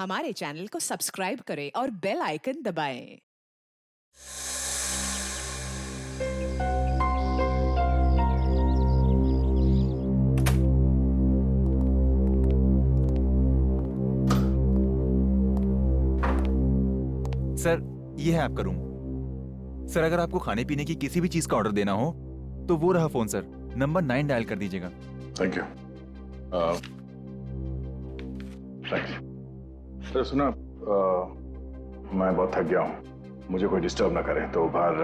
हमारे चैनल को सब्सक्राइब करें और बेल आइकन दबाएं। सर, ये है आपका रूम। सर, अगर आपको खाने पीने की किसी भी चीज का ऑर्डर देना हो तो वो रहा फोन सर, नंबर 9 डायल कर दीजिएगा। Thank you. थैंक्स। सर सुना, मैं बहुत थक गया हूँ, मुझे कोई डिस्टर्ब ना करे तो बाहर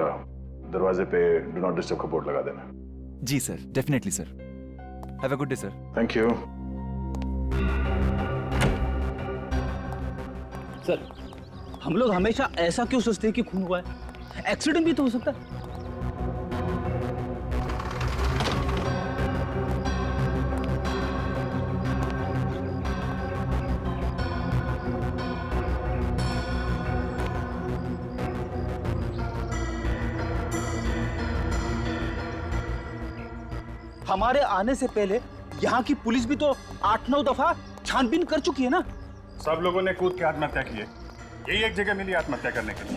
दरवाजे पे डू नॉट डिस्टर्ब का बोर्ड लगा देना। जी sir, definitely sir. Have a good day sir. Thank you. Sir, हम लोग हमेशा ऐसा क्यों सोचते हैं कि खून हुआ है? एक्सीडेंट भी तो हो सकता है। हमारे आने से पहले यहाँ की पुलिस भी तो 8-9 दफा छानबीन कर चुकी है ना। सब लोगों ने कूद के आत्महत्या की है, यही एक जगह मिली आत्महत्या करने के लिए।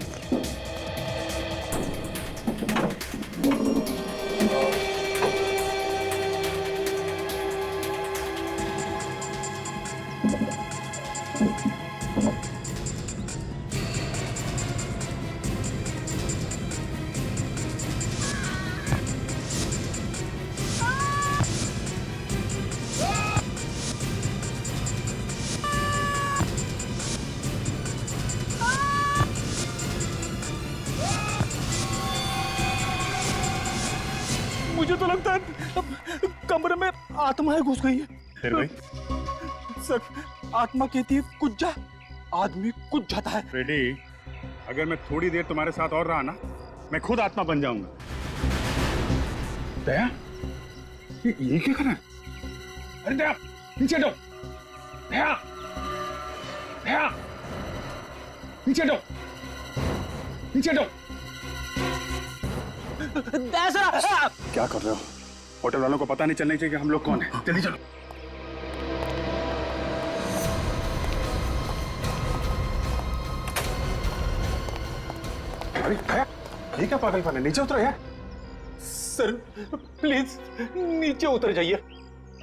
मुझे तो लगता है कमरे में आत्माएं घुस गई है। फिर भाई सर, आत्मा कहती है कुछ जा, आदमी कुछ जाता है। फ्रेडी, अगर मैं थोड़ी देर तुम्हारे साथ और रहा ना, मैं खुद आत्मा बन जाऊंगा। दया, ये क्या कर रहा है? अरे दया, नीचे हटो। दया, दया, नीचे हटो, नीचे हटो। क्या कर रहे हो? होटल वालों को पता नहीं चलना चाहिए कि हम लोग कौन हैं। जल्दी चलो। अरे दया, ये क्या पागलपन है? नीचे उतरो यार। सर प्लीज नीचे उतर जाइए।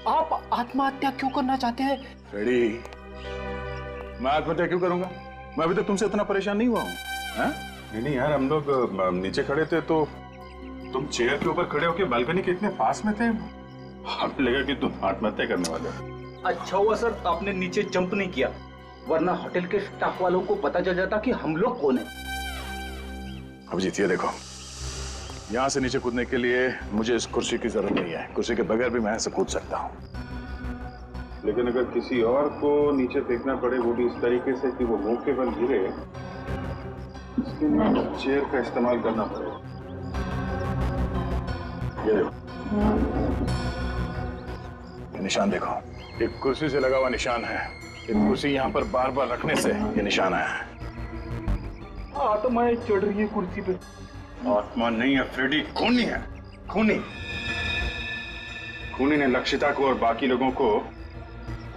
आप आत्महत्या क्यों करना चाहते हैं? फ्रेडी, मैं आत्महत्या क्यों करूंगा? मैं अभी तक तुमसे इतना परेशान नहीं हुआ हूँ। नहीं यार, हम लोग नीचे खड़े थे तो तुम चेयर के ऊपर खड़े होकर बालकनी के इतने पास में थे, हमें लगा कि तुम आत्महत्या करने वाले हो। अच्छा हुआ सर आपने नीचे जंप नहीं किया, वरना होटल के स्टाफ वालों को पता चल जाता कि हम लोग कौन हैं। अब जीतिए, देखो यहाँ से नीचे कूदने के लिए मुझे इस कुर्सी की जरूरत नहीं है, कुर्सी के बगैर भी मैं यहाँ से कूद सकता हूँ। लेकिन अगर किसी और को नीचे फेंकना पड़े, वो भी इस तरीके से कि वो मुंह के बल गिरे, इसके लिए चेयर का इस्तेमाल करना पड़ेगा। ये निशान देखो, एक कुर्सी से लगा हुआ निशान है। एक कुर्सी यहाँ पर बार बार रखने से ये निशान आया है। आत्माएं चढ़ रही है कुर्सी पे। आत्मा नहीं है फ्रेडी, खूनी है। खूनी खूनी ने लक्षिता को और बाकी लोगों को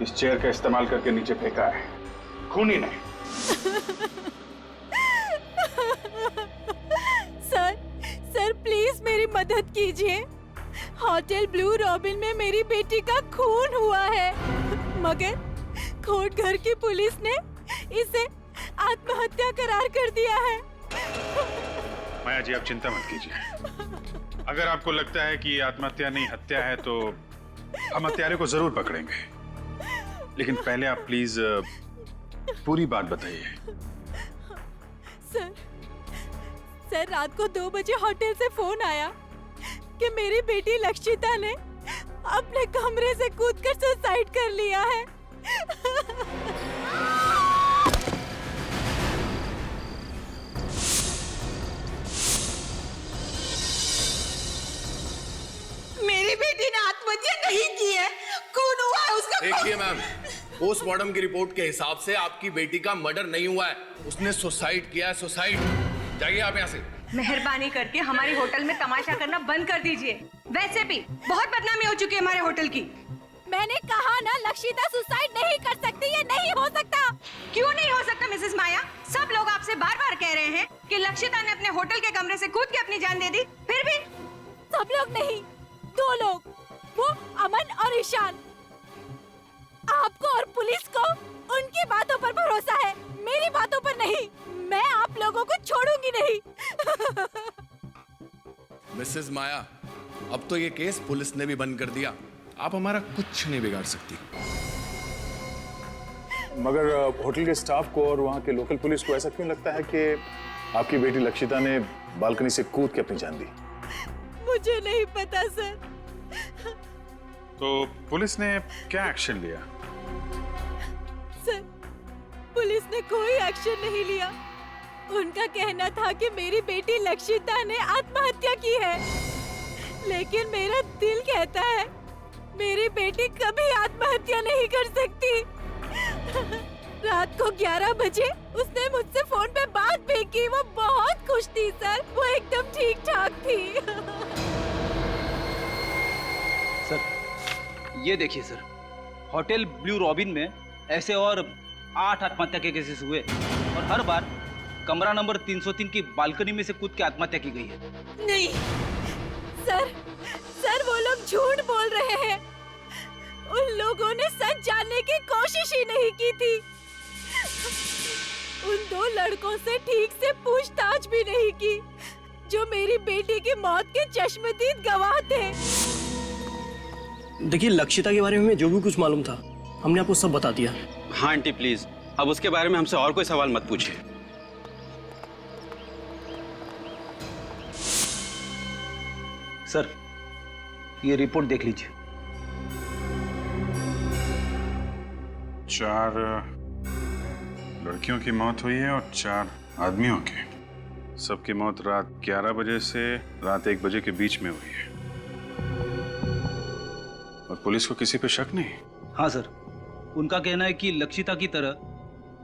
इस चेयर का इस्तेमाल करके नीचे फेंका है। खूनी ने। सर प्लीज मेरी मदद कीजिए। होटल ब्लू रॉबिन में मेरी बेटी का खून हुआ है, मगर कोर्ट घर की पुलिस ने इसे आत्महत्या करार कर दिया है। माया जी, आप चिंता मत कीजिए। अगर आपको लगता है कि आत्महत्या नहीं हत्या है तो हम हत्यारे को जरूर पकड़ेंगे, लेकिन पहले आप प्लीज पूरी बात बताइए। सर रात को 2 बजे होटल से फोन आया कि मेरी बेटी लक्षिता ने अपने कमरे से कूदकर सुसाइड कर लिया है। मेरी बेटी ने आत्महत्या नहीं की है, खून हुआ है उसका। देखिए मैम, पोस्टमार्टम की रिपोर्ट के हिसाब से आपकी बेटी का मर्डर नहीं हुआ है, उसने सुसाइड किया है। सुसाइड। जाइए आप यहाँ से। मेहरबानी करके हमारे होटल में तमाशा करना बंद कर दीजिए। वैसे भी बहुत बदनामी हो चुकी है हमारे होटल की। मैंने कहा ना, लक्षिता सुसाइड नहीं कर सकती, ये नहीं हो सकता। क्यों नहीं हो सकता मिसेस माया? सब लोग आपसे बार बार कह रहे हैं कि लक्षिता ने अपने होटल के कमरे से कूद के अपनी जान दे दी, फिर भी सब लोग नहीं, 2 लोग, वो अमन और ईशान। आपको और पुलिस को उनकी बातों पर भरोसा है, मेरी बातों पर नहीं। मैं आप लोगों को छोड़ूंगी नहीं। मिसेस माया, अब तो ये केस पुलिस ने भी बंद कर दिया। आप हमारा कुछ नहीं बिगाड़ सकती। मगर होटल के स्टाफ को और वहाँ के लोकल पुलिस को ऐसा क्यों लगता है कि आपकी बेटी लक्षिता ने बालकनी से कूद के अपनी जान दी? मुझे नहीं पता सर। तो पुलिस ने क्या एक्शन लिया? सर, पुलिस ने कोई एक्शन नहीं लिया। उनका कहना था कि मेरी बेटी लक्षिता ने आत्महत्या की है, लेकिन मेरा दिल कहता है मेरी बेटी कभी आत्महत्या नहीं कर सकती। रात को 11 बजे उसने मुझसे फोन पे बात भी की। वो बहुत खुश थी सर, वो एकदम ठीक ठाक थी। सर, ये देखिए सर, होटल ब्लू रॉबिन में ऐसे और 8 आत्महत्या के केसेस हुए और हर बार कमरा नंबर 303 की बालकनी में से कूद के आत्महत्या की गई है। नहीं सर, सर वो लोग झूठ बोल रहे हैं। उन लोगों ने सच जानने की कोशिश ही नहीं की थी। उन 2 लड़कों से ठीक से पूछताछ भी नहीं की जो मेरी बेटी की मौत के चश्मदीद गवाह थे। देखिए, लक्षिता के बारे में जो भी कुछ मालूम था हमने आपको सब बता दिया। हाँ आंटी प्लीज, अब उसके बारे में हमसे और कोई सवाल मत पूछिए। सर, ये रिपोर्ट देख लीजिए। 4 लड़कियों की मौत हुई है और 4 आदमियों की। सबकी मौत रात 11 बजे से रात 1 बजे के बीच में हुई है। और पुलिस को किसी पे शक नहीं? हाँ सर, उनका कहना है कि लक्षिता की तरह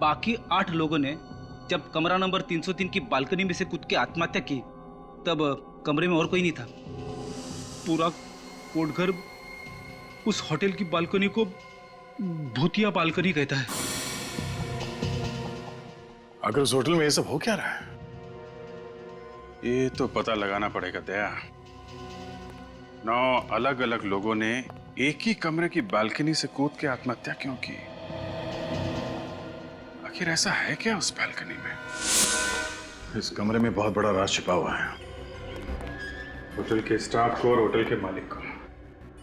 बाकी 8 लोगों ने जब कमरा नंबर 303 की बालकनी में से कूद के आत्महत्या की तब कमरे में और कोई नहीं था। पूरा कोटघर उस होटल की बालकनी को भूतिया बालकनी कहता है। अगर उस होटल में ये सब हो क्या रहा है, ये तो पता लगाना पड़ेगा दया। 9 अलग अलग लोगों ने एक ही कमरे की बालकनी से कूद के आत्महत्या क्यों की? आखिर ऐसा है क्या उस बालकनी में? इस कमरे में बहुत बड़ा राज छिपा हुआ है। होटल के स्टाफ को और होटल के मालिक को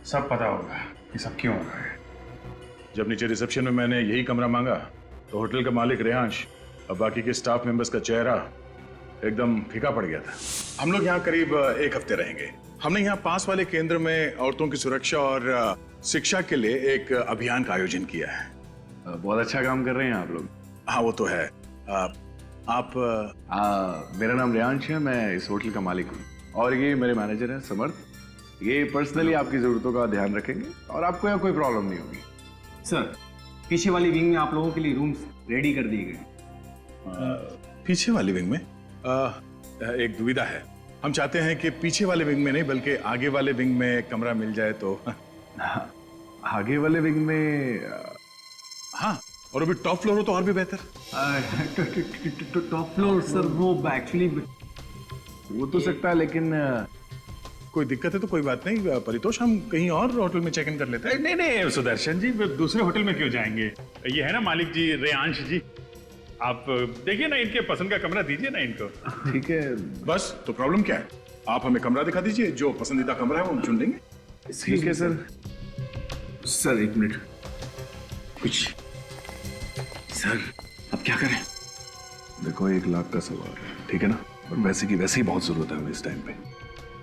सब पता होगा कि सब क्यों हो रहा है। जब नीचे रिसेप्शन में मैंने यही कमरा मांगा तो होटल का मालिक रेहांश और बाकी के स्टाफ मेंबर्स का चेहरा एकदम फीका पड़ गया था। हम लोग यहाँ करीब 1 हफ्ते रहेंगे। हमने यहाँ पास वाले केंद्र में औरतों की सुरक्षा और शिक्षा के लिए एक अभियान का आयोजन किया है। बहुत अच्छा काम कर रहे हैं आप लोग। हाँ वो तो है। मेरा नाम रेहांश है, मैं इस होटल का मालिक हूँ और ये मेरे मैनेजर हैं समर्थ। ये पर्सनली आपकी जरूरतों का ध्यान रखेंगे और आपको यहाँ कोई प्रॉब्लम नहीं होगी। सर, पीछे वाली विंग में आप लोगों के लिए रूम्स रेडी कर दिए गए। पीछे वाली विंग में एक दुविधा है। हम चाहते हैं कि पीछे वाले विंग में नहीं बल्कि आगे वाले विंग में कमरा मिल जाए तो। आगे वाले विंग में हाँ, और अभी टॉप फ्लोर हो तो और भी बेहतर। टॉप फ्लोर सर, वो एक्चुअली वो तो सकता है, लेकिन कोई दिक्कत है तो कोई बात नहीं परितोष, हम कहीं और होटल में चेक इन कर लेते हैं। नहीं नहीं सुदर्शन जी, दूसरे होटल में क्यों जाएंगे? ये है ना मालिक जी रेहांश जी, आप देखिए ना, इनके पसंद का कमरा दीजिए ना इनको। ठीक है, बस तो प्रॉब्लम क्या है? आप हमें कमरा दिखा दीजिए, जो पसंदीदा कमरा है वो हम चुन लेंगे। ठीक है सर। Sir 1 minute. कुछ सर, अब क्या करें? देखो 1 लाख का सवाल है, ठीक है ना, और वैसे की वैसे ही बहुत जरूरत है हमें इस टाइम पे।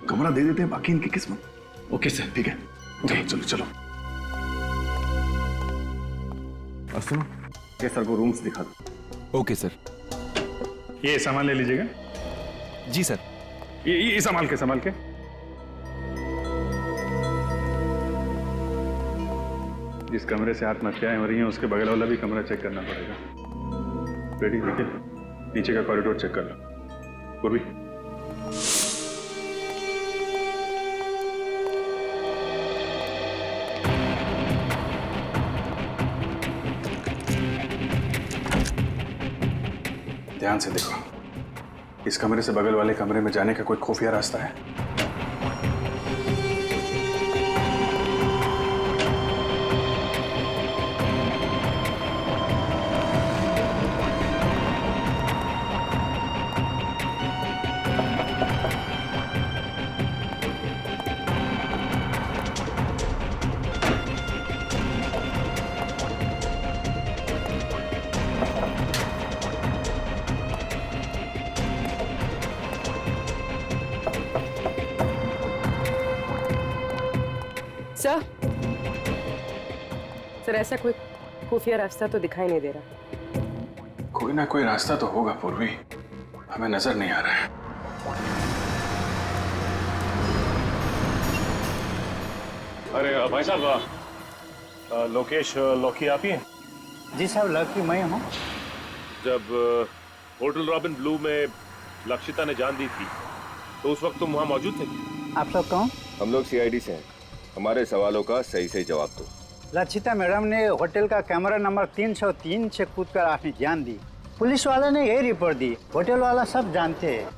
कमरा दे देते हैं, बाकी इनकी किस्मत। ओके सर, ठीक है, चलो चलो चलो। और सुनो, ये सर को रूम्स दिखा दो। Okay sir. ये सामान ले लीजिएगा। जी सर। ये संभाल के संभाल के। जिस कमरे से आत्महत्याएं हो रही हैं उसके बगल वाला भी कमरा चेक करना पड़ेगा। बेटी देखिए, नीचे का कॉरिडोर चेक कर लो। पूर्वी, ध्यान से देखो, इस कमरे से बगल वाले कमरे में जाने का कोई खुफिया रास्ता है? सर ऐसा कोई खुफिया रास्ता तो दिखाई नहीं दे रहा। कोई ना कोई रास्ता तो होगा पूर्वी, हमें नजर नहीं आ रहा है। अरे भाई साहब, लोकेश लौकी आप ही हैं? जी साहब, लौकी मैं हूँ। जब होटल रॉबिन ब्लू में लक्षिता ने जान दी थी तो उस वक्त तुम वहाँ मौजूद थे? आप लोग कौन? हम लोग सीआईडी से हैं। हमारे सवालों का सही सही जवाब दो। लक्षिता मैडम ने होटल का कैमरा नंबर 303 से कूदकर आपने जान दी। पुलिस वाला ने यही रिपोर्ट दी, होटल वाला सब जानते हैं।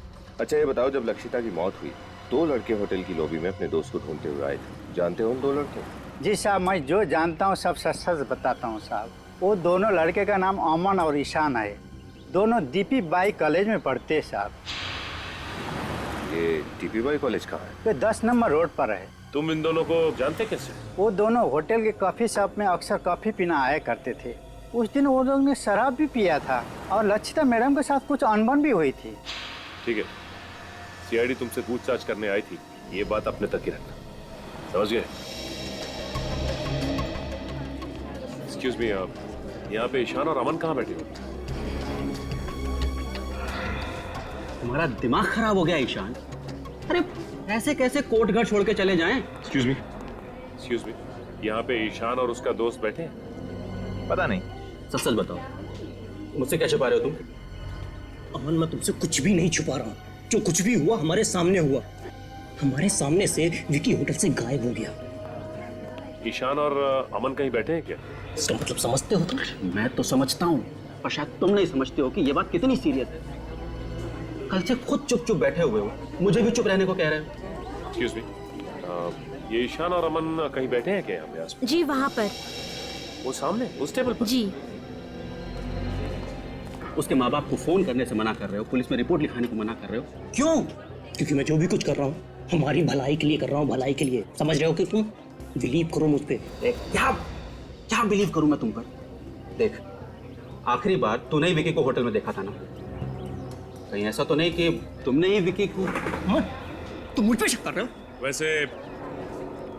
अच्छा ये बताओ, जब लक्षिता की मौत हुई 2 लड़के होटल की लॉबी में अपने दोस्त को ढूंढते हुए आए थे, जानते हो उन 2 लड़के? जी साहब, मैं जो जानता हूँ सब सच सच बताता हूँ साहब। वो दोनों लड़के का नाम अमन और ईशान है। दोनों डीपी बाई कॉलेज में पढ़ते हैं साहब। ये डीपी बाई कॉलेज कहाँ है? ये 10 नंबर रोड पर है। तुम इन दोनों को जानते कैसे? वो दोनों होटल के कॉफी शॉप में अक्सर कॉफी पीना आया करते थे। उस दिन वो लोग ने शराब भी पिया था और लक्षिता मैडम के साथ कुछ अनबन भी हुई थी। ठीक है, सीआईडी तुमसे पूछताछ करने आई थी, ये बात अपने तक ही रखना, समझ गए? एक्सक्यूज मी, आप यहाँ पे ईशान और अमन कहाँ बैठे हो? तुम्हारा दिमाग खराब हो गया ईशान? अरे ऐसे कैसे कोर्ट घर छोड़ के चले जाएं? एक्सक्यूज मी, यहाँ पे ईशान और उसका दोस्त बैठे हैं? पता नहीं। सच सच बताओ, मुझसे क्या छुपा रहे हो तुम? अमन, मैं तुमसे कुछ भी नहीं छुपा रहा हूँ। जो कुछ भी हुआ हमारे सामने हुआ। हमारे सामने से विकी होटल से गायब हो गया। ईशान और अमन कहीं बैठे हैं क्या? इसका मतलब समझते हो तुम? मैं तो समझता हूँ, पर शायद तुम नहीं समझते हो कि ये बात कितनी सीरियस है। कल से खुद चुप चुप बैठे हुए हो, मुझे भी चुप रहने को कह रहे हो। एक्सक्यूज मी, ये ईशान और अमन कहीं बैठे हैं क्या यहाँ पे आसपास? जी वहाँ पर। वो सामने उस टेबल पर? जी। उसके माँ बाप को फोन करने से मना कर रहे हो, पुलिस में रिपोर्ट लिखाने को मना कर रहे हो, क्यों? क्योंकि मैं जो भी कुछ कर रहा हूँ हमारी भलाई के लिए कर रहा हूँ, भलाई के लिए। समझ रहे हो कि तुम? बिलीव करो मुझ पे। क्या बिलीव करूँ मैं तुम पर? देख, आखिरी बार तूने ही विकी को होटल में देखा था ना? कहीं ऐसा तो नहीं कि तुमने ही विकी को? तुम मुझ पे शक कर रहे हो? वैसे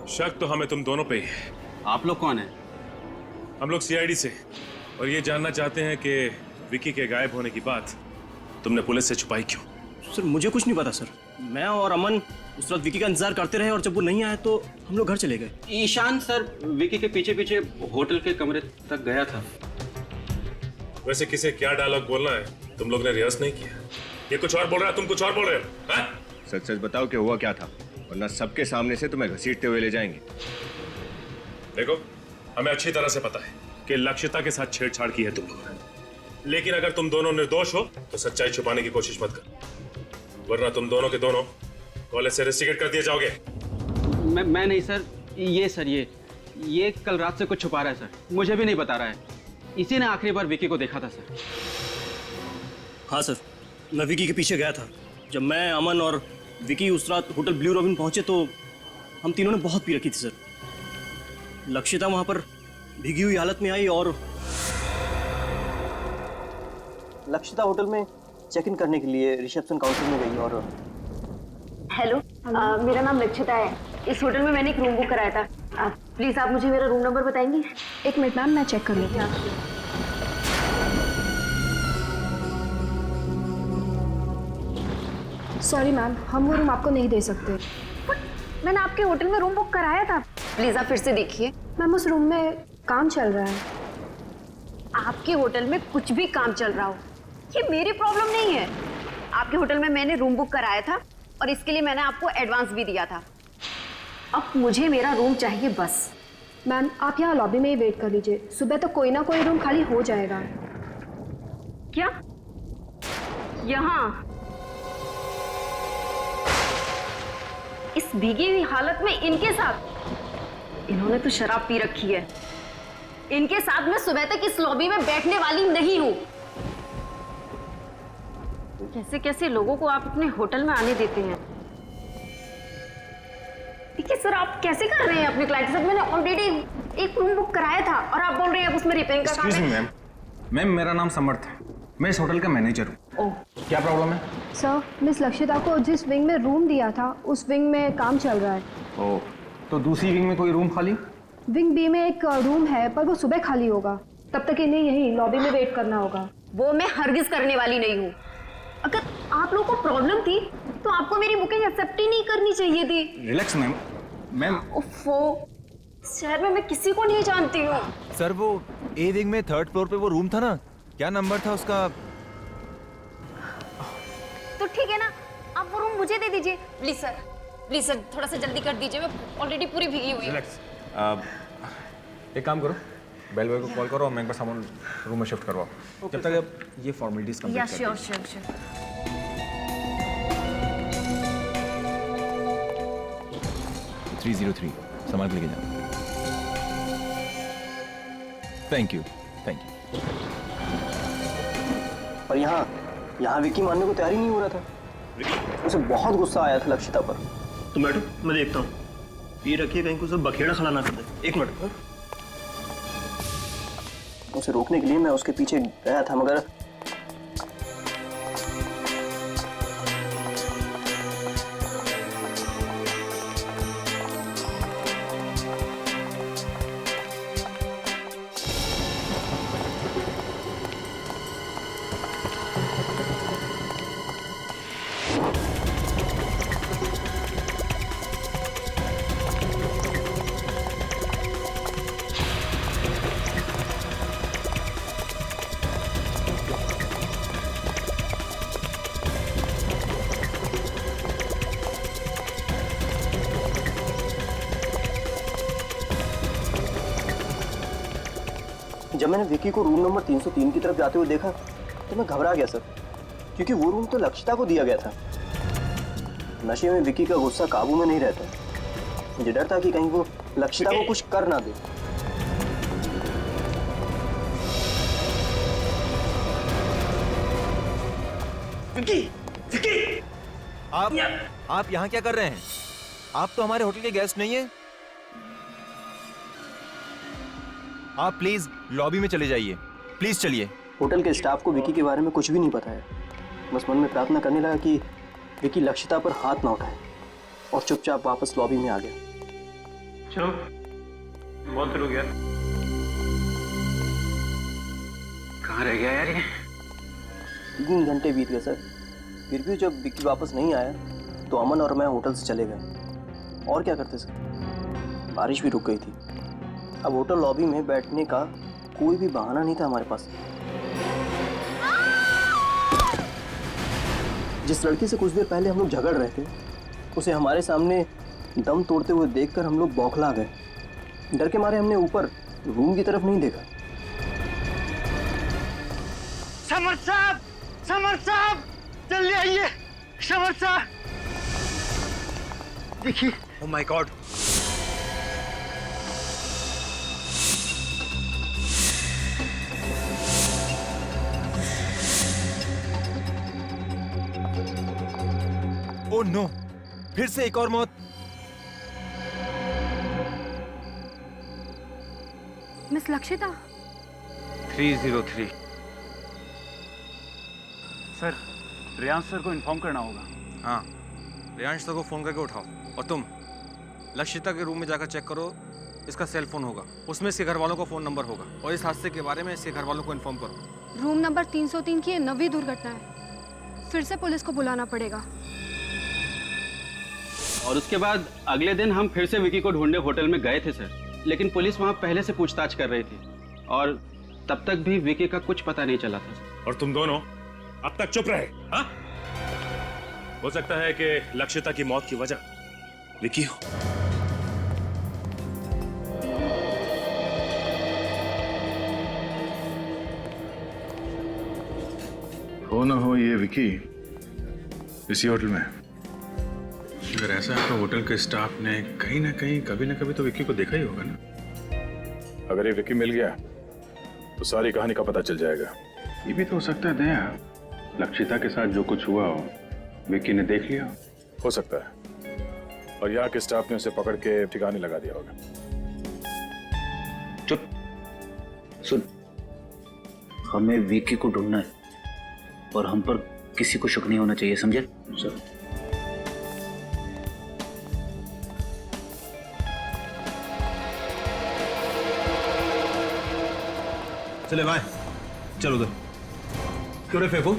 शक तो हमें तुम दोनों पे ही है। आप लोग कौन है? हम लोग सीआईडी से, और ये जानना चाहते हैं कि विकी के गायब होने की बात तुमने पुलिस से छुपाई क्यों? सर मुझे कुछ नहीं पता सर। मैं और अमन उस रात विकी का इंतजार करते रहे और जब वो नहीं आया तो हम लोग घर चले गए। ईशान सर विकी के पीछे पीछे होटल के कमरे तक गया था। वैसे किसे क्या डायलॉग बोलना है तुम लोग ने रिहर्स नहीं किया? ये कुछ और बोल रहा है, तुम कुछ और बोल रहे हो। सच सच बताओ कि हुआ क्या था, वरना सबके सामने से तुम्हें घसीटते हुए ले जाएंगे। देखो, हमें अच्छी तरह से पता है कि लक्षिता के साथ छेड़छाड़ की है तुम लोगों ने, लेकिन अगर तुम दोनों निर्दोष हो तो सच्चाई छुपाने की कोशिश मत करो, वरना तुम दोनों के दोनों कॉलेज से रेस्टिकेट कर दिए जाओगे। मैं नहीं सर, ये कल रात से कुछ छुपा रहा है सर, मुझे भी नहीं बता रहा है। इसी ने आखिरी बार विकी को देखा था सर। हाँ सर, मैं विकी के पीछे गया था। जब मैं, अमन और विकी उस रात होटल ब्लू रॉबिन पहुंचे तो हम तीनों ने बहुत पी रखी थी सर। लक्षिता वहां पर भीगी हुई हालत में आई और लक्षिता होटल में चेक इन करने के लिए रिसेप्शन काउंटर में गई। और हेलो, मेरा नाम लक्षिता है। इस होटल में मैंने एक रूम बुक कराया था। प्लीज आप मुझे मेरा रूम नंबर बताएंगी? एक मिनट मैम, मैं चेक कर लेती हूँ। सॉरी मैम, हम वो रूम आपको नहीं दे सकते। मैंने आपके होटल में रूम बुक कराया था। प्लीज आप फिर से देखिए। मैम उस रूम में काम चल रहा है। आपके होटल में कुछ भी काम चल रहा हो, ये मेरी प्रॉब्लम नहीं है। आपके होटल में मैंने रूम बुक कराया था और इसके लिए मैंने आपको एडवांस भी दिया था। अब मुझे मेरा रूम चाहिए बस। मैम आप यहाँ लॉबी में ही वेट कर लीजिए, सुबह तो कोई ना कोई रूम खाली हो जाएगा। क्या? यहाँ इस भीगी हुई हालत में इनके साथ? इन्होंने तो शराब पी रखी है। इनके साथ मैं सुबह तक इस लॉबी में बैठने वाली नहीं हूं। कैसे कैसे लोगों को आप अपने होटल में आने देते हैं? देखिए सर, आप कैसे कर रहे हैं अपने क्लाइंट के साथ? मैंने ऑलरेडी एक रूम बुक कराया था और आप बोल रहे हैं अब उसमें रिपेयरिंग का काम एक्सक्यूज मी है। मैम, मैम मेरा नाम समर्थ है, मैं इस होटल का मैनेजर हूँ। क्या प्रॉब्लम है? सर, मिस लक्षिता को जिस विंग में रूम दिया था उस विंग में काम चल रहा है। ओह, तो दूसरी विंग में कोई रूम खाली? विंग बी में एक रूम है पर वो सुबह खाली होगा, तब तक इन्हें यही लॉबी में वेट करना होगा। वो मैं हरगिज करने वाली नहीं हूँ। अगर आप लोगों को प्रॉब्लम थी तो आपको मेरी बुकिंग एक्सेप्ट ही नहीं करनी चाहिए थी। Relax ma'am. मैम ओफो, शहर में मैं किसी को नहीं जानती हूँ। सर वो ए विंग में 3rd फ्लोर पे वो रूम था ना, क्या नंबर था उसका? तो ठीक है ना, आप वो रूम मुझे दे दीजिए प्लीज सर। प्लीज सर, थोड़ा सा जल्दी कर दीजिए, मैं ऑलरेडी पूरी भीगी हुई हूँ। एक काम करो, बेल बॉय को कॉल करो और मैं एक बार सामान रूम में शिफ्ट करवाओ। जब तक अब ये फॉर्मेलिटीज कंप्लीट या कर श्योर श्योर श्योर। 303 सामान लेके जाओ। Thank you, thank you. पर यहाँ विकी मानने को तैयार ही नहीं हो रहा था। उसे बहुत गुस्सा आया था लक्षिता पर। तो मैडम, मैं देखता हूँ, ये रखिए कहीं को सब बखेड़ा खड़ा ना कर दे। एक मिनट। उसे रोकने के लिए मैं उसके पीछे गया था, मगर जब मैंने विकी को रूम नंबर 303 की तरफ जाते हुए देखा तो मैं घबरा गया सर, क्योंकि वो रूम तो लक्षिता को दिया गया था। नशे में विकी का गुस्सा काबू में नहीं रहता। मुझे डर था कि कहीं वो लक्षिता को कुछ कर ना दे। विकी, विकी! आप यहाँ क्या कर रहे हैं? आप तो हमारे होटल के गेस्ट नहीं हैं। आप प्लीज लॉबी में चले जाइए, प्लीज चलिए। होटल के स्टाफ को विकी के बारे में कुछ भी नहीं पता है। बस मन में प्रार्थना करने लगा कि विकी लक्षिता पर हाथ ना उठाए और चुपचाप वापस लॉबी में आ गया। चलो, बहुत देर हो गया। कहाँ रह गया यार ये? 3 घंटे बीत गए सर, फिर भी जब विकी वापस नहीं आया तो अमन और मैं होटल से चले गए। और क्या करते सर, बारिश भी रुक गई थी। अब होटल लॉबी में बैठने का कोई भी बहाना नहीं था हमारे पास। जिस लड़की से कुछ देर पहले हम लोग झगड़ रहे थे, उसे हमारे सामने दम तोड़ते हुए देखकर हम लोग बौखला गए। डर के मारे हमने ऊपर रूम की तरफ नहीं देखा। समर्थ साहब, समर्थ साहब, जल्दी आइए। समर्थ साहब, देखिए। Oh my god, oh no, फिर से एक और मौत। Miss Lakshita. 303 sir, Riyansh sir को इन्फॉर्म करना होगा। हाँ, रियांश सर को फोन करके उठाओ। और तुम लक्षिता के रूम में जाकर चेक करो, इसका सेल फोन होगा, उसमें इसके घर वालों का फोन नंबर होगा, और इस हादसे के बारे में इसके घर वालों को इन्फॉर्म करो। रूम नंबर 303 की 9वीं दुर्घटना है, फिर से पुलिस को बुलाना पड़ेगा। और उसके बाद अगले दिन हम फिर से विकी को ढूंढने होटल में गए थे सर, लेकिन पुलिस वहाँ पहले से पूछताछ कर रही थी और तब तक भी विकी का कुछ पता नहीं चला था। और तुम दोनों अब तक चुप रहे। हाँ, हो सकता है कि लक्षिता की मौत की वजह विकी हो। हो ना हो ये विकी इसी होटल में। अगर ऐसा है तो होटल के स्टाफ ने कहीं ना कहीं कभी ना कभी तो विक्की को देखा ही होगा ना। अगर ये विक्की मिल गया तो सारी कहानी का पता चल जाएगा। ये भी तो हो सकता है दया, लक्षिता के साथ जो कुछ हुआ हो विक्की ने देख लिया। हो सकता है, और यहाँ के स्टाफ ने उसे पकड़ के ठिकाने लगा दिया होगा। चुप, सुन, हमें विक्की को ढूंढना है और हम पर किसी को शक नहीं होना चाहिए, समझे? सर। चले भाई, चल उधर। क्यों रे फेंको?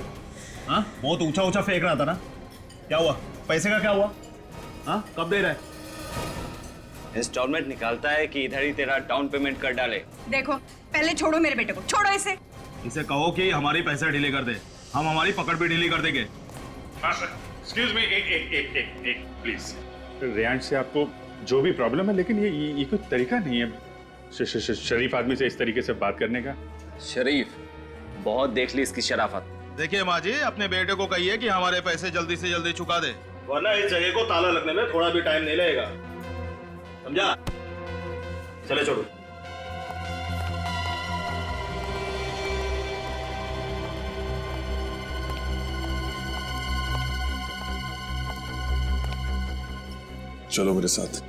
हाँ, बहुत ऊंचा ऊंचा फेंक रहा था ना। क्या हुआ? पैसे का क्या हुआ? हाँ, कब दे रहा है? इंस्टॉलमेंट निकालता है कि इधर ही तेरा डाउन पेमेंट कर डाले। देखो, पहले छोड़ो मेरे बेटे को, छोड़ो इसे। इसे कहो कि हमारी पैसे डिले कर दे, हम हमारी पकड़ भी डिले कर देंगे। एक्सक्यूज मी, एक प्लीज। रेयांश से आपको जो भी प्रॉब्लम है, लेकिन ये कोई तरीका नहीं है शरीफ आदमी से इस तरीके से बात करने का। शरीफ, बहुत देख ली इसकी शराफत। देखिए माँ जी, अपने बेटे को कहिए कि हमारे पैसे जल्दी से जल्दी चुका दे, वरना इस जगह को ताला लगने में थोड़ा भी टाइम नहीं लगेगा, समझा? चले छोड़ो। चलो मेरे साथ।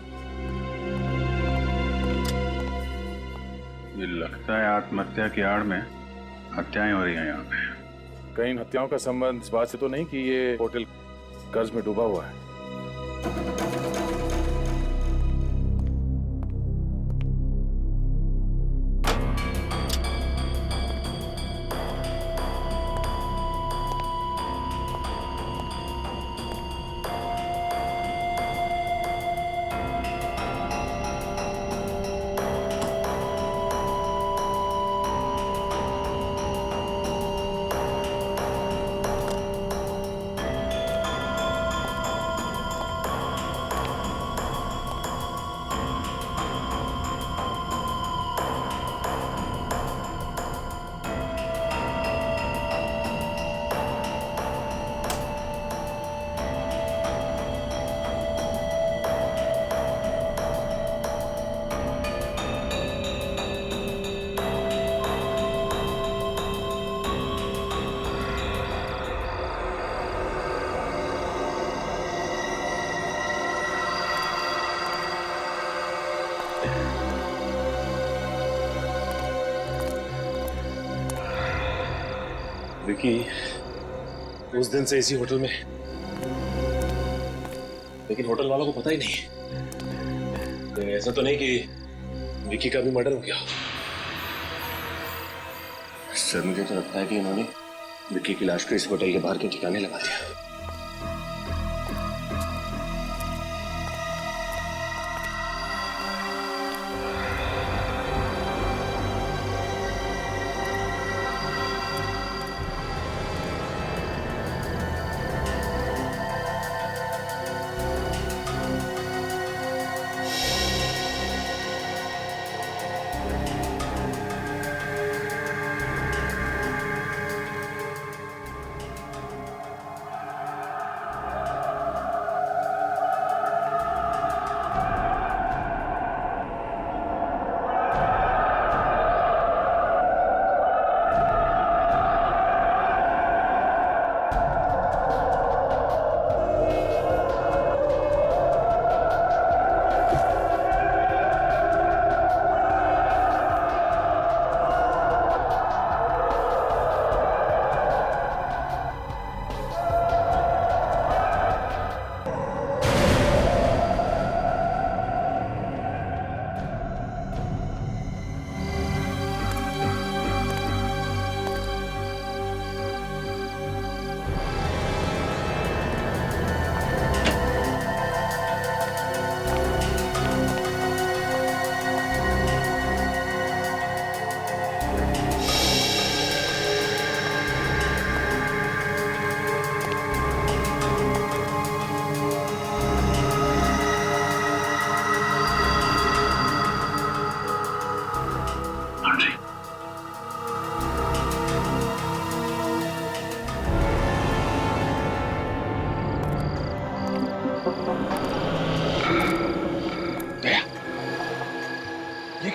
ये लगता है आत्महत्या की आड़ में हत्याएं हो रही हैं यहाँ पे। कहीं इन हत्याओं का संबंध इस बात से तो नहीं कि ये होटल कर्ज में डूबा हुआ है? विकी उस दिन से इसी होटल में, लेकिन होटल वालों को पता ही नहीं। ऐसा तो नहीं कि विकी का भी मर्डर हो गया? सर मुझे तो लगता है कि इन्होंने विकी की लाश को इस होटल के बाहर के ठिकाने लगा दिया।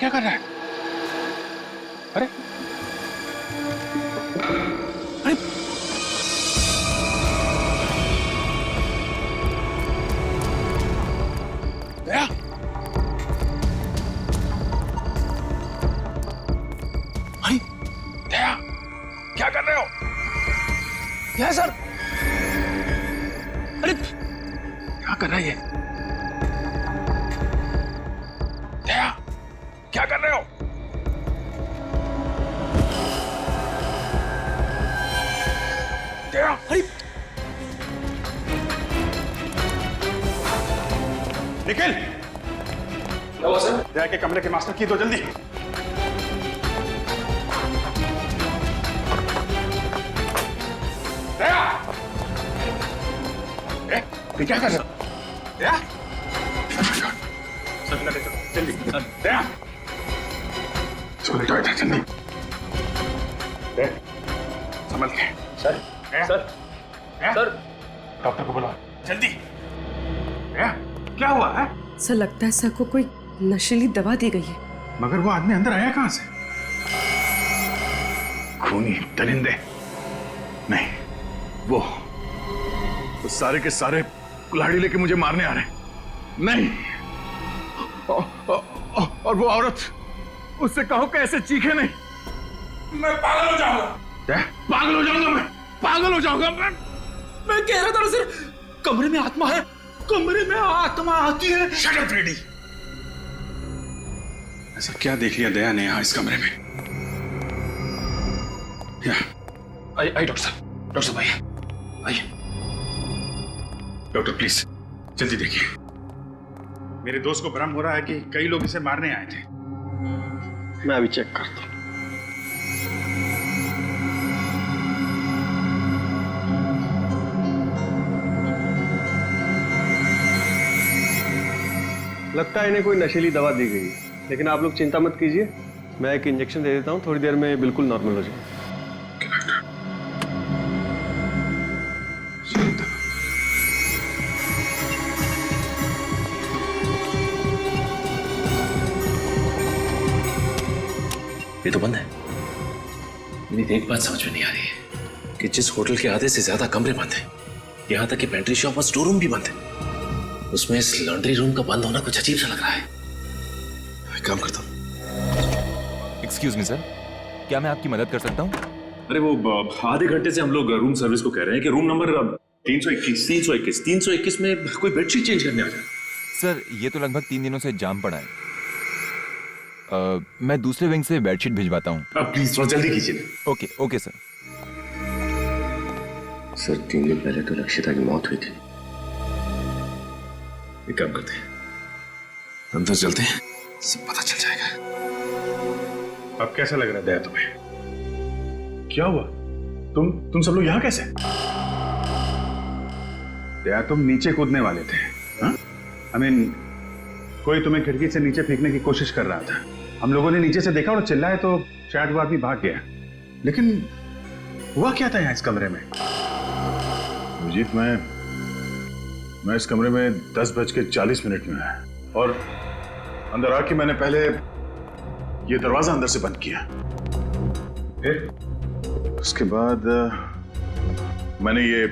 क्या कर रहा है? अरे अरे दया, अरे दया, क्या कर रहे हो? यह सर, अरे क्या कर रहा है ये? दया, क्या कर रहे हो? दया, अरे निखिल, क्या हुआ सर? दया के कमरे के मास्टर की दो जल्दी। दया, ये क्या कर रहे हो? दया, जल्दी, दया, इसको लेकर बैठा जल्दी। दया, संभल के। सर, सर, सर, डॉक्टर को बुलाओ जल्दी। दया, क्या हुआ है? सर लगता है सर को कोई नशीली दवा दी गई है। मगर वो आदमी अंदर आया कहां से? खूनी दरिंदे। नहीं, वो सारे के सारे कुल्हाड़ी लेके मुझे मारने आ रहे हैं। नहीं, और वो औरत, उससे कहो कैसे चीखे नहीं। मैं पागल हो जाऊंगा। पागल हो जाऊंगा मैं, पागल हो जाऊंगा मैं कह रहा था ना सर, कमरे में आत्मा है, कमरे में आत्मा आती है। Shut up ready. ऐसा क्या देख लिया दया ने यहाँ इस कमरे में? आइए डॉक्टर साहब आइए, आइए। डॉक्टर प्लीज जल्दी देखिए। मेरे दोस्त को भ्रम हो रहा है कि कई लोग इसे मारने आए थे। मैं अभी चेक करता हूँ। लगता है इन्हें कोई नशीली दवा दी गई है, लेकिन आप लोग चिंता मत कीजिए, मैं एक इंजेक्शन दे देता हूँ, थोड़ी देर में बिल्कुल नॉर्मल हो जाएगा। ये तो बंद है। मेरी एक बात समझ में नहीं आ रही है कि जिस होटल के आधे से ज्यादा कमरे बंद हैं, यहाँ तक कि पेंट्री शॉप और स्टोर रूम भी बंद है, उसमें इस लॉन्ड्री रूम का बंद होना कुछ अजीब सा लग रहा है। काम करता हूँ। एक्सक्यूज मी सर, क्या मैं आपकी मदद कर सकता हूँ? अरे वो आधे घंटे से हम लोग रूम सर्विस को कह रहे हैं कि रूम नंबर 321 में कोई बेडशीट चेंज करने आ जाए। सर ये तो लगभग 3 दिनों से जाम पड़ा है। मैं दूसरे विंग से बेडशीट भिजवाता हूँ। प्लीज थोड़ा जल्दी कीजिए। Okay okay sir. सर 3 दिन पहले तो लक्षिता की मौत हुई थी। एक काम करते हैं, अंदर चलते हैं, सब पता चल जाएगा। अब कैसा लग रहा है दया तुम्हें? क्या हुआ? तुम सब लोग यहाँ कैसे? दया तुम नीचे कूदने वाले थे। I mean, कोई तुम्हें खिड़की से नीचे फेंकने की कोशिश कर रहा था। हम लोगों ने नीचे से देखा और चिल्लाए तो शायद वो आदमी भाग गया। लेकिन हुआ क्या था यहाँ इस कमरे में? अभिजीत, मैं इस कमरे में 10:40 में आया और अंदर आके मैंने पहले ये दरवाजा अंदर से बंद किया, फिर उसके बाद मैंने ये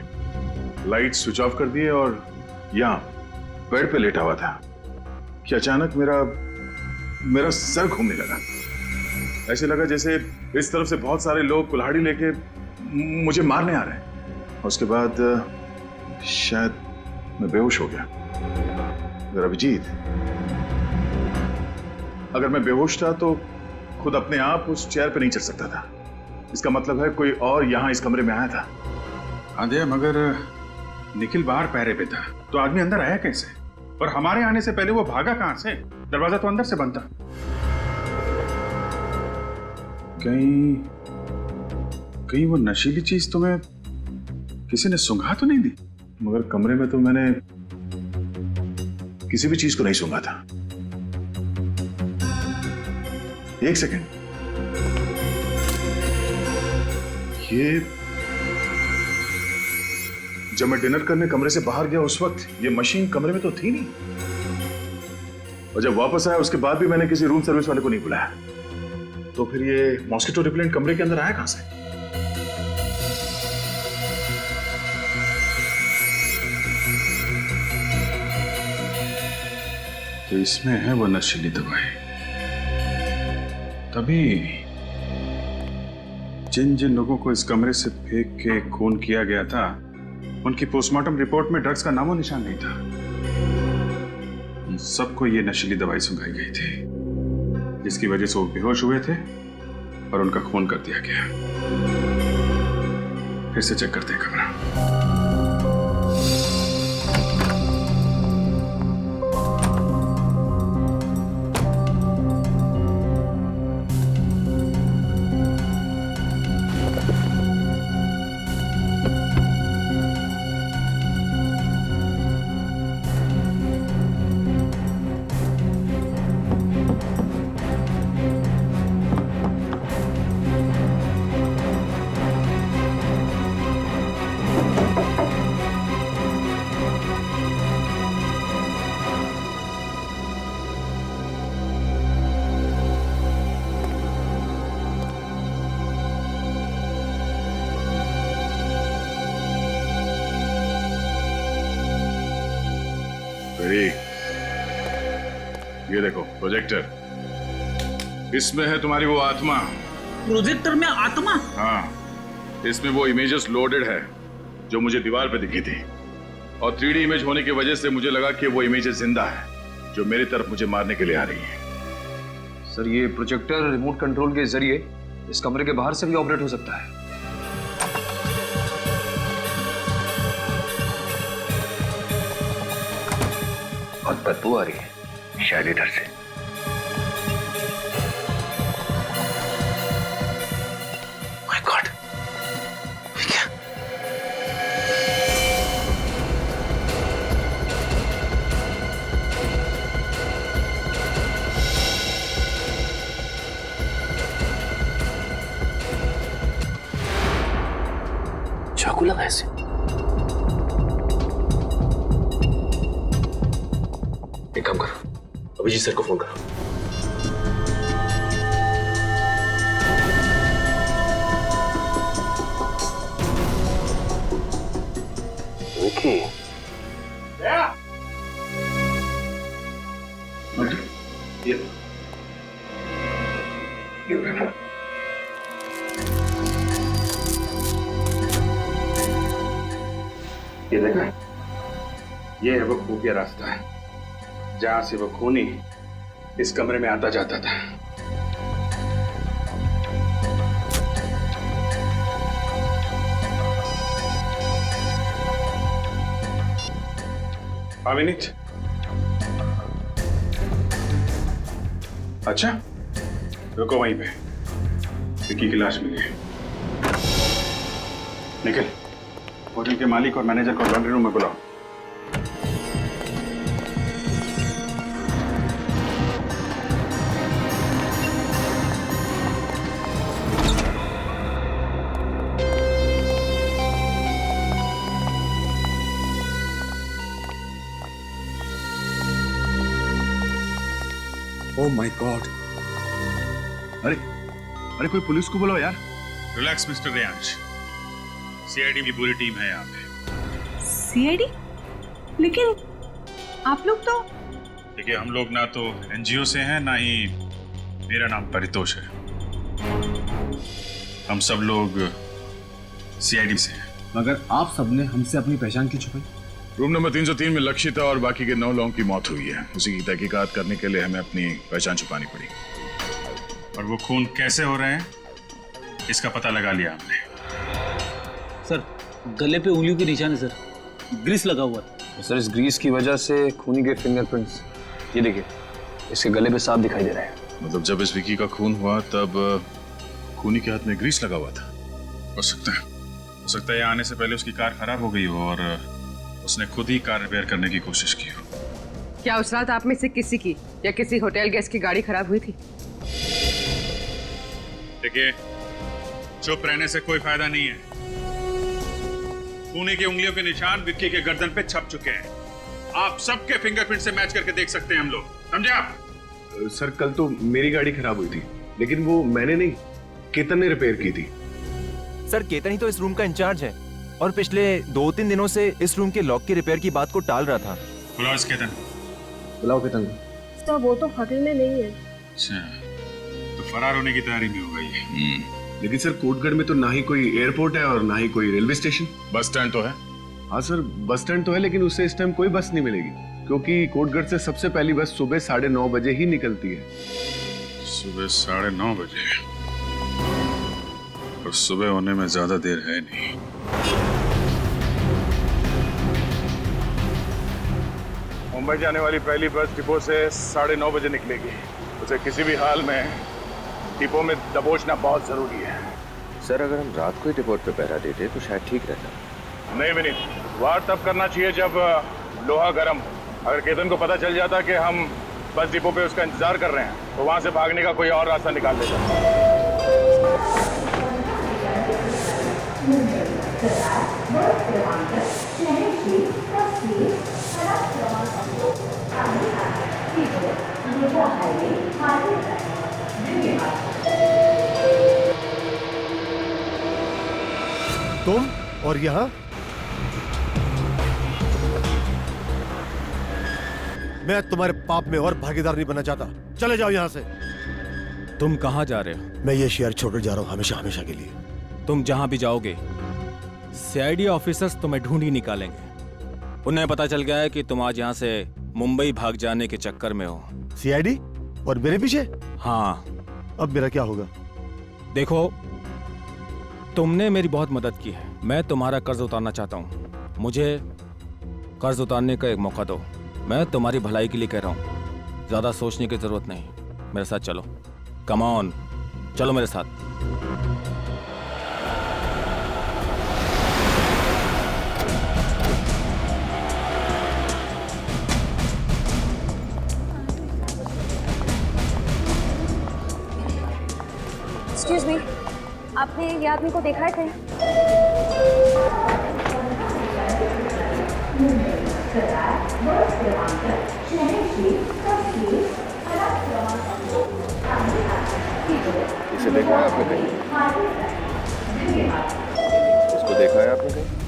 लाइट स्विच ऑफ कर दिए और यहाँ बेड पे लेटा हुआ था कि अचानक मेरा सर घूमने लगा। ऐसे लगा जैसे इस तरफ से बहुत सारे लोग कुल्हाड़ी लेके मुझे मारने आ रहे हैं। और उसके बाद शायद मैं बेहोश हो गया। अगर अभिजीत, अगर मैं बेहोश था तो खुद अपने आप उस चेयर पे नहीं चढ़ सकता था। इसका मतलब है कोई और यहाँ इस कमरे में आया था। हाँ दे, मगर निखिल बाहर पहरे पे था तो आदमी अंदर आया कैसे? और हमारे आने से पहले वो भागा कहां से? दरवाजा तो अंदर से बंद था। कहीं वो नशीली चीज तुम्हें किसी ने सूंघा तो नहीं दी? मगर कमरे में तो मैंने किसी भी चीज को नहीं सूंघा था। एक सेकंड, ये जब मैं डिनर करने कमरे से बाहर गया उस वक्त ये मशीन कमरे में तो थी नहीं। और जब वापस आया उसके बाद भी मैंने किसी रूम सर्विस वाले को नहीं बुलाया। तो फिर ये मॉस्किटो रिपेलेंट कमरे के अंदर आया कहां से? तो इसमें है वो नशीली दवाई। तभी जिन जिन लोगों को इस कमरे से फेंक के खून किया गया था, उनकी पोस्टमार्टम रिपोर्ट में ड्रग्स का नामो निशान नहीं था। उन सबको ये नशीली दवाई सुंघाई गई थी, जिसकी वजह से वो बेहोश हुए थे और उनका खून कर दिया गया। फिर से चेक करते हैं कमरा। ये देखो प्रोजेक्टर, इसमें है तुम्हारी वो आत्मा। प्रोजेक्टर में आत्मा? हाँ, इसमें वो इमेजेस लोडेड है जो मुझे दीवार पे दिखी थी, और 3D इमेज होने की वजह से मुझे लगा कि वो इमेजेस जिंदा है, जो मेरी तरफ मुझे मारने के लिए आ रही है। सर, ये प्रोजेक्टर रिमोट कंट्रोल के जरिए इस कमरे के बाहर से भी ऑपरेट हो सकता है। बहुत बदबू आ रही है, शायद इधर से। माय गॉड, ये क्या? चाकू लगा ऐसे। एक काम करो, अभिजीत सर को फोन करो। विकी, ये देखा, ये है वो खुफिया रास्ता है जहां से वो खूनी इस कमरे में आता जाता था। मिनट। अच्छा, रुको वहीं पे, विकी की लाश मिली है। निकल, होटल के मालिक और मैनेजर को लॉन्ड्री रूम में बुलाओ। ओह माय गॉड! अरे अरे, कोई पुलिस को बुलाओ यार। रिलैक्स मिस्टर रेयांश, सीआईडी की पूरी टीम है यहाँ पे। सीआईडी? लेकिन आप लोग तो... देखिए, हम लोग ना तो एनजीओ से हैं, ना ही मेरा नाम परितोष है। हम सब लोग सीआईडी से हैं। मगर आप सबने हमसे अपनी पहचान क्यों छुपाई? रूम नंबर 303 में लक्षिता और बाकी के 9 लोगों की मौत हुई है। उसी की तहकीकात करने के लिए हमें अपनी पहचान छुपानी पड़ी, और वो खून कैसे हो रहे हैं इसका पता लगा लिया हमने। सर, गले पे उंगलियों के निशान है सर, ग्रीस लगा हुआ है। सर, इस ग्रीस की वजह से खूनी के फिंगरप्रिंट्स, ये देखिए, इसके गले पे साफ दिखाई दे रहा है। मतलब जब इस विकी का खून हुआ तब खूनी के हाथ में ग्रीस लगा हुआ था। हो सकता है यहाँ आने से पहले उसकी कार खराब हो गई हो और उसने खुद ही कार रिपेयर करने की कोशिश की हो। क्या उस रात आप में से किसी की या किसी होटल गेस्ट की गाड़ी खराब हुई थी? देखिए, चुप रहने से कोई फायदा नहीं है। खूनी की उंगलियों के निशान विक्की के गर्दन पे छप चुके हैं। आप सबके फिंगरप्रिंट से मैच करके देख सकते हैं हम लोग। समझे आप? सर कल तो मेरी गाड़ी खराब हुई थी, लेकिन वो मैंने नहीं, केतन ने रिपेयर की थी। सर केतन ही तो इस रूम का इंचार्ज है और पिछले 2-3 दिनों से इस रूम के लॉक की रिपेयर की बात को टाल रहा था। बुलाओ इस केतन। बुलाओ केतन। तो वो तो होटल में नहीं है। अच्छा, तो फरार होने की तैयारी में होगा ये। लेकिन सर कोटगढ़ में तो ना ही कोई एयरपोर्ट है और ना ही कोई रेलवे स्टेशन। बस स्टैंड तो है? हाँ सर, बस स्टैंड तो है, लेकिन उससे इस टाइम कोई बस नहीं मिलेगी, क्योंकि कोटगढ़ से सबसे पहली बस सुबह 9:30 बजे ही निकलती है। सुबह 9:30 बजे? और सुबह होने में ज्यादा देर है नहीं। मुंबई जाने वाली पहली बस डिपो से 9:30 बजे निकलेगी। उसे किसी भी हाल में डिपो में दबोचना बहुत जरूरी है। सर अगर हम रात को ही डिपोट पे पहरा देते तो शायद ठीक रहता। नहीं विनीत, वार तब करना चाहिए जब लोहा गर्म हो। अगर केतन को पता चल जाता कि हम बस डिपो पे उसका इंतजार कर रहे हैं तो वहां से भागने का कोई और रास्ता निकाल लेता। तुम और यहाँ? मैं तुम्हारे पाप में और भागीदार नहीं बनना चाहता। चले जाओ यहाँ से। तुम कहाँ जा रहे हो? मैं ये शहर छोड़कर जा रहा हूँ हमेशा हमेशा के लिए। तुम जहां भी जाओगे सीआईडी ऑफिसर्स तुम्हें ढूंढ ही निकालेंगे। उन्हें पता चल गया है कि तुम आज यहाँ से मुंबई भाग जाने के चक्कर में हो। सीआईडी? और मेरे पीछे? हाँ। अब मेरा क्या होगा? देखो, तुमने मेरी बहुत मदद की है। मैं तुम्हारा कर्ज उतारना चाहता हूँ। मुझे कर्ज उतारने का एक मौका दो। मैं तुम्हारी भलाई के लिए कह रहा हूँ, ज्यादा सोचने की जरूरत नहीं। मेरे साथ चलो। कम ऑन, चलो मेरे साथ। एक्सक्यूज मी, आपने ये आदमी को देखा है कहीं? इसे देखा है आपने कहीं? इसको देखा है आपने कहीं?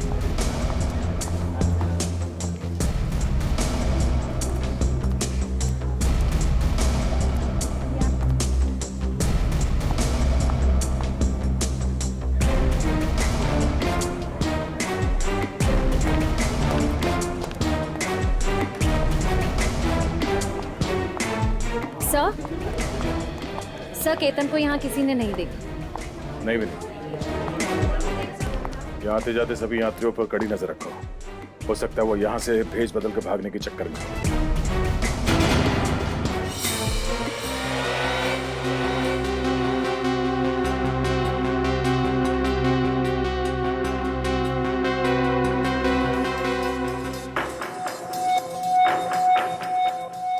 सर, केतन को यहाँ किसी ने नहीं देखा। नहीं विनीत, यहाँ आते जाते सभी यात्रियों पर कड़ी नजर रखो। हो सकता है वो यहाँ से भेज बदल के भागने के चक्कर में।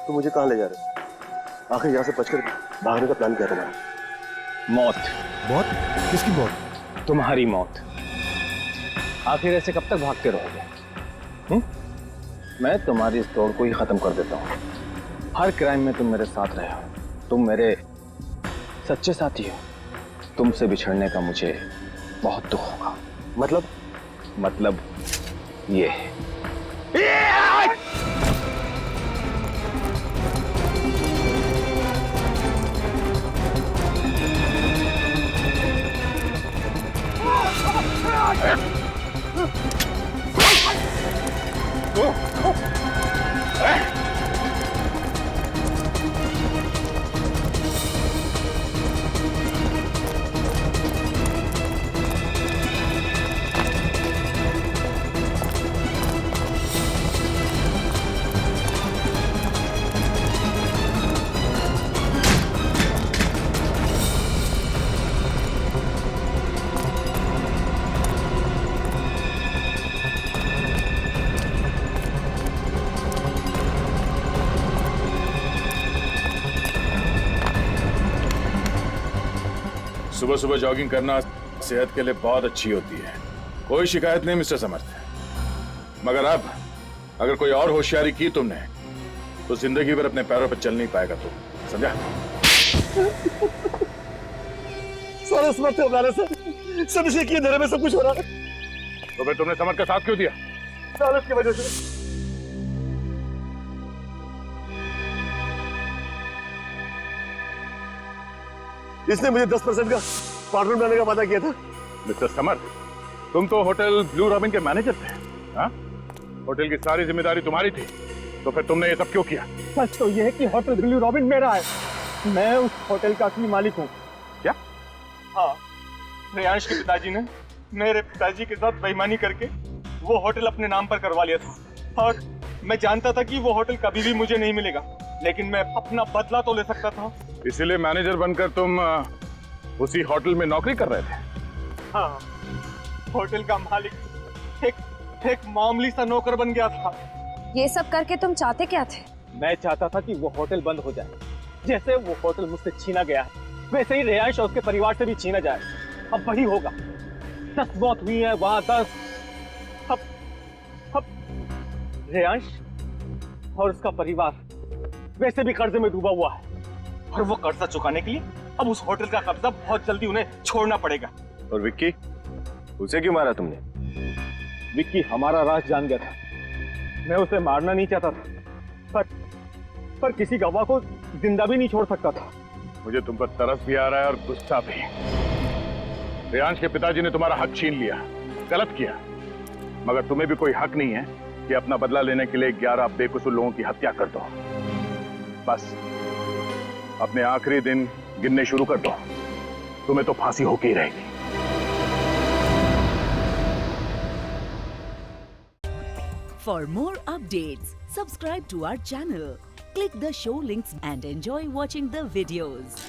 तो मुझे कहाँ ले जा रहे हो? आखिर यहाँ से बचकर भागने का प्लान क्या तुम्हारा? मौत। मौत? किसकी मौत? तुम्हारी मौत। आखिर ऐसे कब तक भागते रहोगे? मैं तुम्हारी इस दौड़ को ही खत्म कर देता हूँ। हर क्राइम में तुम मेरे साथ रहे हो। तुम मेरे सच्चे साथी हो। तुमसे बिछड़ने का मुझे बहुत दुख होगा। मतलब ये। सुबह सुबह जॉगिंग करना सेहत के लिए बहुत अच्छी होती है। कोई शिकायत नहीं मिस्टर समर्थ। मगर अब अगर कोई और होशियारी की तुमने तो जिंदगी भर अपने पैरों पर चल नहीं पाएगा तू, समझा? सर इस मत से सब इसी की अंधेरे में सब कुछ हो रहा है। तो फिर तुमने समर का साथ क्यों दिया? सर इसकी वजह से इसने मुझे 10% का पार्टनर बनाने का वादा किया था। मिस्टर समर, तुम तो होटल ब्लू रॉबिन के मैनेजर थे, हाँ? होटल की सारी जिम्मेदारी तुम्हारी थी, तो फिर तुमने ये सब क्यों किया? सच तो यह है कि होटल ब्लू रॉबिन मेरा है, मैं उस होटल का असली मालिक हूँ। क्या? हाँ, रेयांश के पिताजी ने मेरे पिताजी के साथ बेईमानी करके वो होटल अपने नाम पर करवा लिया था, और मैं जानता था कि वो होटल कभी भी मुझे नहीं मिलेगा, लेकिन मैं अपना बदला तो ले सकता था। इसीलिए मैनेजर बनकर तुम उसी होटल में नौकरी कर रहे थे? हाँ, होटल का मालिक एक मामूली सा नौकर बन गया था। ये सब करके तुम चाहते क्या थे? मैं चाहता था कि वो होटल बंद हो जाए। जैसे वो होटल मुझसे छीना गया है, वैसे ही रेयांश और उसके परिवार से भी छीना जाए। अब वही होगा। 10 मौत हुई है वहां, 10। अब रेयांश और उसका परिवार वैसे भी कर्जे में डूबा हुआ है, और वो कर्जा चुकाने के लिए अब उस होटल का कब्जा बहुत जल्दी उन्हें छोड़ना पड़ेगा। और विक्की, उसे क्यों मारा तुमने? विक्की हमारा राज जान गया था। मैं उसे मारना नहीं चाहता था, पर किसी गवाह को जिंदा भी नहीं छोड़ सकता था। मुझे तुम पर तरस भी आ रहा है और गुस्सा भी। रेयांश के पिताजी ने तुम्हारा हक छीन लिया, गलत किया, मगर तुम्हें भी कोई हक नहीं है कि अपना बदला लेने के लिए 11 बेकसूर लोगों की हत्या कर दो। बस अपने आखिरी दिन गिनने शुरू कर दो, तुम्हें तो फांसी होके ही रहेगी। For more updates, subscribe to our channel, click the show links and enjoy watching the videos.